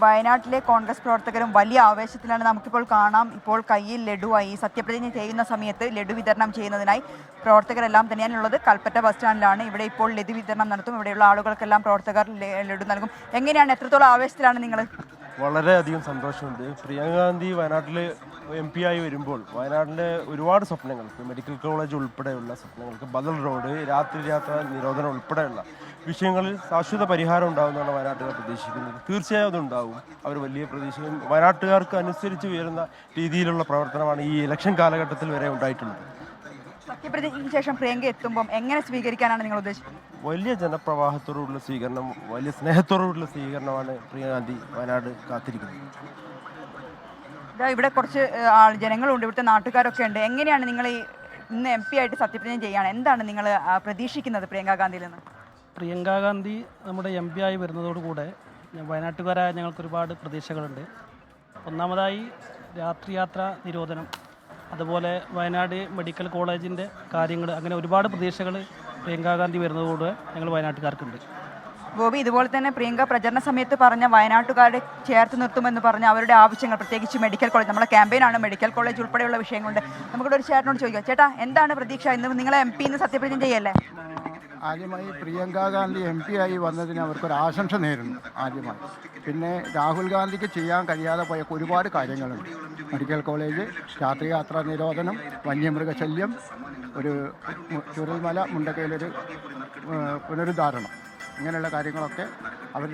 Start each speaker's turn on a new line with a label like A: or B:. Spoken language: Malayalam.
A: വയനാട്ടിലെ കോൺഗ്രസ് പ്രവർത്തകരും വലിയ ആവേശത്തിലാണ്. നമുക്കിപ്പോൾ കാണാം, ഇപ്പോൾ കയ്യിൽ ലഡുവായി. സത്യപ്രതിജ്ഞ ചെയ്യുന്ന സമയത്ത് ലഡു വിതരണം ചെയ്യുന്നതിനായി പ്രവർത്തകരെല്ലാം തന്നെയാണുള്ളത്. കൽപ്പറ്റ ബസ് സ്റ്റാൻഡിലാണ്. ഇവിടെ ഇപ്പോൾ ലഡു വിതരണം നടത്തും. ഇവിടെയുള്ള ആളുകൾക്കെല്ലാം പ്രവർത്തകർ ലഡു നൽകും. എങ്ങനെയാണ്, എത്രത്തോളം ആവേശത്തിലാണ് നിങ്ങൾ?
B: വളരെയധികം സന്തോഷമുണ്ട്. പ്രിയങ്ക ഗാന്ധി വയനാട്ടിൽ MP ആയി വരുമ്പോൾ വയനാട്ടിലെ ഒരുപാട് സ്വപ്നങ്ങൾക്ക്, മെഡിക്കൽ കോളേജ് ഉൾപ്പെടെയുള്ള സ്വപ്നങ്ങൾക്ക്, ബദൽ റോഡ്, രാത്രി നിരോധനം ഉൾപ്പെടെയുള്ള വിഷയങ്ങളിൽ ശാശ്വത പരിഹാരം ഉണ്ടാകുമെന്നാണ് വയനാട്ടുകാർ പ്രതീക്ഷിക്കുന്നത്. തീർച്ചയായും അതുണ്ടാവും. അവർ വലിയ പ്രതീക്ഷയും വയനാട്ടുകാർക്ക് അനുസരിച്ച് ഉയരുന്ന രീതിയിലുള്ള പ്രവർത്തനമാണ് ഈ ഇലക്ഷൻ കാലഘട്ടത്തിൽ വരെ ഉണ്ടായിട്ടുള്ളത്.
A: സത്യപ്രതിജ്ഞയ്ക്ക് ശേഷം പ്രിയങ്ക എത്തുമ്പം എങ്ങനെ സ്വീകരിക്കാനാണ് നിങ്ങൾ ഉദ്ദേശിക്കുന്നത്?
B: വലിയ ജനപ്രവാഹത്തോടുള്ള സ്വീകരണം, വലിയ സ്നേഹത്തോടുള്ള സ്വീകരണമാണ് പ്രിയങ്ക ഗാന്ധി വയനാട് കാത്തിരിക്കുന്നത്.
A: ഇവിടെ കുറച്ച് ജനങ്ങളുണ്ട്, ഇവിടുത്തെ നാട്ടുകാരൊക്കെ ഉണ്ട്. എങ്ങനെയാണ് നിങ്ങൾ ഇന്ന് MP ആയിട്ട് സത്യപ്രതിജ്ഞ ചെയ്യാണ്? എന്താണ് നിങ്ങൾ പ്രതീക്ഷിക്കുന്നത് പ്രിയങ്ക ഗാന്ധിയിൽ നിന്ന്?
C: പ്രിയങ്ക ഗാന്ധി നമ്മുടെ MP ആയി വരുന്നതോടുകൂടെ വയനാട്ടുകാരായ ഞങ്ങൾക്ക് ഒരുപാട് പ്രതീക്ഷകളുണ്ട്. ഒന്നാമതായി രാത്രിയാത്രാ നിരോധനം, അതുപോലെ വയനാട് മെഡിക്കൽ കോളേജിൻ്റെ കാര്യങ്ങൾ, അങ്ങനെ ഒരുപാട് പ്രതീക്ഷകൾ പ്രിയങ്ക ഗാന്ധി വരുന്നതോടെ ഞങ്ങൾ വയനാട്ടുകാർക്കുണ്ട്.
A: ഗോപി, ഇതുപോലെ തന്നെ പ്രിയങ്ക പ്രചരണ സമയത്ത് പറഞ്ഞ വയനാട്ടുകാരെ ചേർത്ത് നിർത്തുമെന്ന് പറഞ്ഞ അവരുടെ ആവശ്യങ്ങൾ, പ്രത്യേകിച്ച് മെഡിക്കൽ കോളേജ്, നമ്മുടെ ക്യാമ്പയിനാണ്, മെഡിക്കൽ കോളേജ് ഉൾപ്പെടെയുള്ള വിഷയങ്ങളുണ്ട്. നമുക്കിവിടെ ഒരു ചേട്ടനോട് ചോദിക്കാം. ചേട്ടാ, എന്താണ് പ്രതീക്ഷ? ഇന്ന് നിങ്ങളെ MP ഇന്ന് സത്യപ്രതിജ്ഞ ചെയ്യല്ലേ?
D: ആദ്യമായി പ്രിയങ്ക ഗാന്ധി MP ആയി വന്നതിന് അവർക്കൊരു ആശംസ നേരുന്നു ആദ്യമായി. പിന്നെ രാഹുൽ ഗാന്ധിക്ക് ചെയ്യാൻ കഴിയാതെ പോയ ഒരുപാട് കാര്യങ്ങളുണ്ട്. മെഡിക്കൽ കോളേജ്, രാത്രിയാത്രാ നിരോധനം, വന്യമൃഗശല്യം, ഒരു ചുരൽമല മുണ്ടക്കയിലൊരു പുനരുദ്ധാരണം, ഇങ്ങനെയുള്ള കാര്യങ്ങളൊക്കെ അവർ